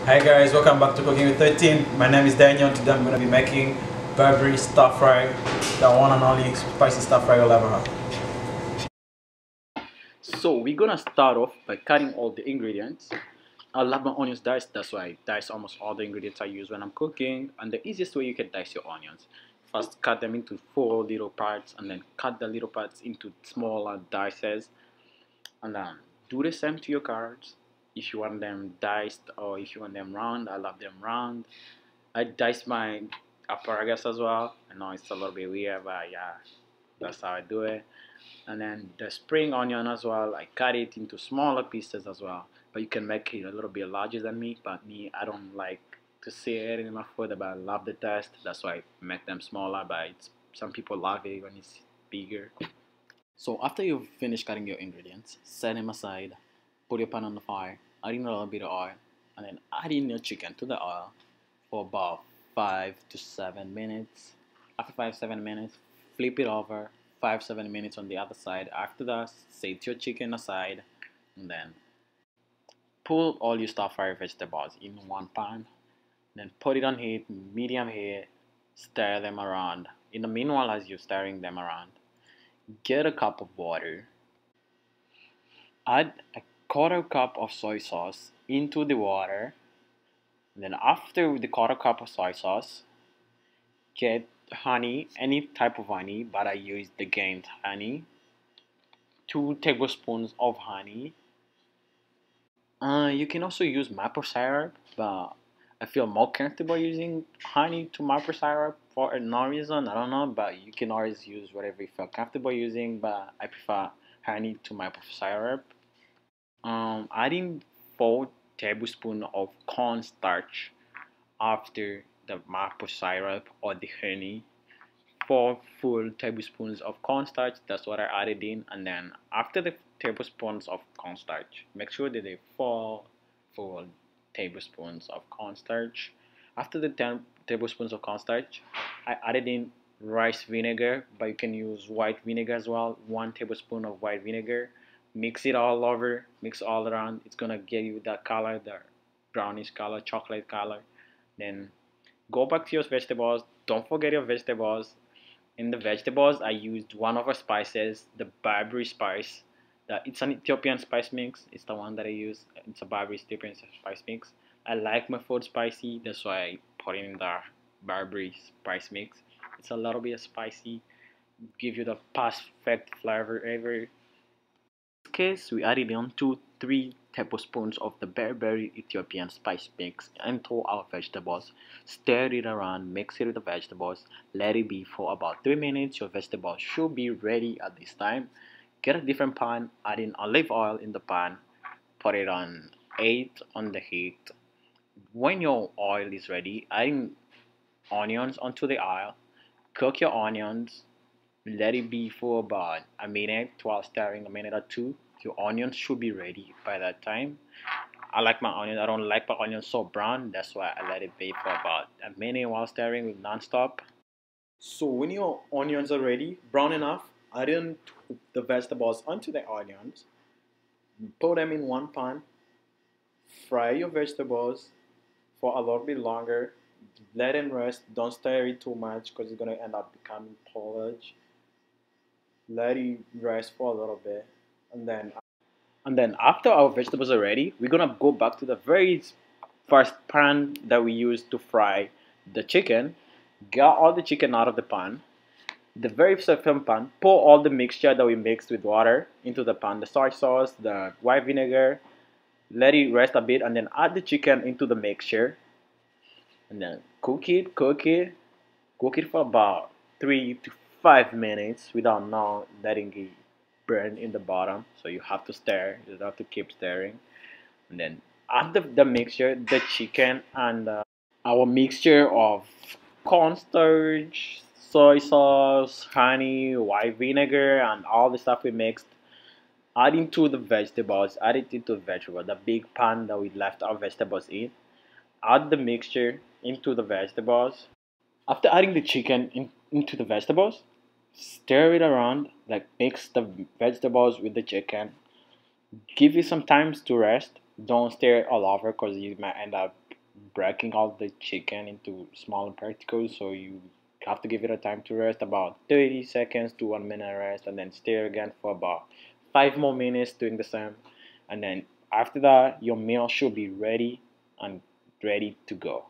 Hi guys, welcome back to Cooking with 13. My name is Daniel. Today I'm going to be making Berbere stir fry, the one and only spicy stir fry you'll ever have. So we're gonna start off by cutting all the ingredients. I love my onions diced, that's why I dice almost all the ingredients I use when I'm cooking. And the easiest way you can dice your onions, first cut them into 4 little parts and then cut the little parts into smaller dices. And then do the same to your carrots. If you want them diced or if you want them round, I love them round. I dice my asparagus as well. I know it's a little bit weird, but yeah, that's how I do it. And then the spring onion as well, I cut it into smaller pieces as well, but you can make it a little bit larger than me. But me, I don't like to see it in my food, but I love the taste, that's why I make them smaller. But some people love it when it's bigger. So after you've finished cutting your ingredients, set them aside, put your pan on the fire, add in a little bit of oil, and then add in your chicken to the oil for about 5 to 7 minutes. After 5 to 7 minutes, flip it over, 5 to 7 minutes on the other side. After that, set your chicken aside, and then put all your stir fry vegetables in one pan. Then put it on heat, medium heat, stir them around. In the meanwhile, as you're stirring them around, get a cup of water. Add a quarter cup of soy sauce into the water. Then after the quarter cup of soy sauce, get honey, any type of honey, but I use the Gained honey. 2 tablespoons of honey. You can also use maple syrup, but I feel more comfortable using honey to maple syrup for no reason. I don't know, but you can always use whatever you feel comfortable using. But I prefer honey to maple syrup. Adding 4 tablespoons of cornstarch after the maple syrup or the honey. 4 full tablespoons of cornstarch, that's what I added in. And then after the tablespoons of cornstarch, make sure that they 4 full tablespoons of cornstarch. After the 10 tablespoons of cornstarch, I added in rice vinegar, but you can use white vinegar as well. 1 tablespoon of white vinegar. Mix it all over, mix all around. It's gonna give you that color, the brownish color, chocolate color. Then go back to your vegetables. Don't forget your vegetables. In the vegetables, I used one of our spices, the Berbere spice. It's an Ethiopian spice mix. It's the one that I use. It's a Berbere Ethiopian spice mix. I like my food spicy, that's why I put it in the Berbere spice mix. It's a little bit spicy, give you the perfect flavor ever. In this case, we added on 2-3 tablespoons of the Berbere Ethiopian spice mix into our vegetables. Stir it around, mix it with the vegetables, let it be for about 3 minutes. Your vegetables should be ready at this time. Get a different pan, add in olive oil in the pan, put it on 8 on the heat. When your oil is ready, add in onions onto the oil, cook your onions, let it be for about a minute while stirring, a minute or two. Your onions should be ready by that time. I like my onions. I don't like my onions so brown. That's why I let it be for about a minute while stirring with non-stop. So when your onions are ready, brown enough, add in the vegetables onto the onions. Put them in one pan. Fry your vegetables for a little bit longer. Let them rest. Don't stir it too much because it's gonna end up becoming porridge. Let it rest for a little bit, and then after our vegetables are ready, we're gonna go back to the very first pan that we used to fry the chicken. Get all the chicken out of the pan. The very second pan, pour all the mixture that we mixed with water into the pan, the soy sauce, the white vinegar. Let it rest a bit, and then add the chicken into the mixture, and then cook it for about 3 to 5 minutes without not letting it burn in the bottom. So you have to stir, you have to keep stirring. And then add the mixture, the chicken, and our mixture of cornstarch, soy sauce, honey, white vinegar, and all the stuff we mixed. Add into the vegetables, add it into the vegetable, the big pan that we left our vegetables in. Add the mixture into the vegetables. After adding the chicken into the vegetables, stir it around, like mix the vegetables with the chicken. Give it some time to rest. Don't stir it all over because you might end up breaking all the chicken into small particles, so you have to give it a time to rest, about 30 seconds to 1 minute rest, and then stir again for about 5 more minutes doing the same. And then after that, your meal should be ready and ready to go.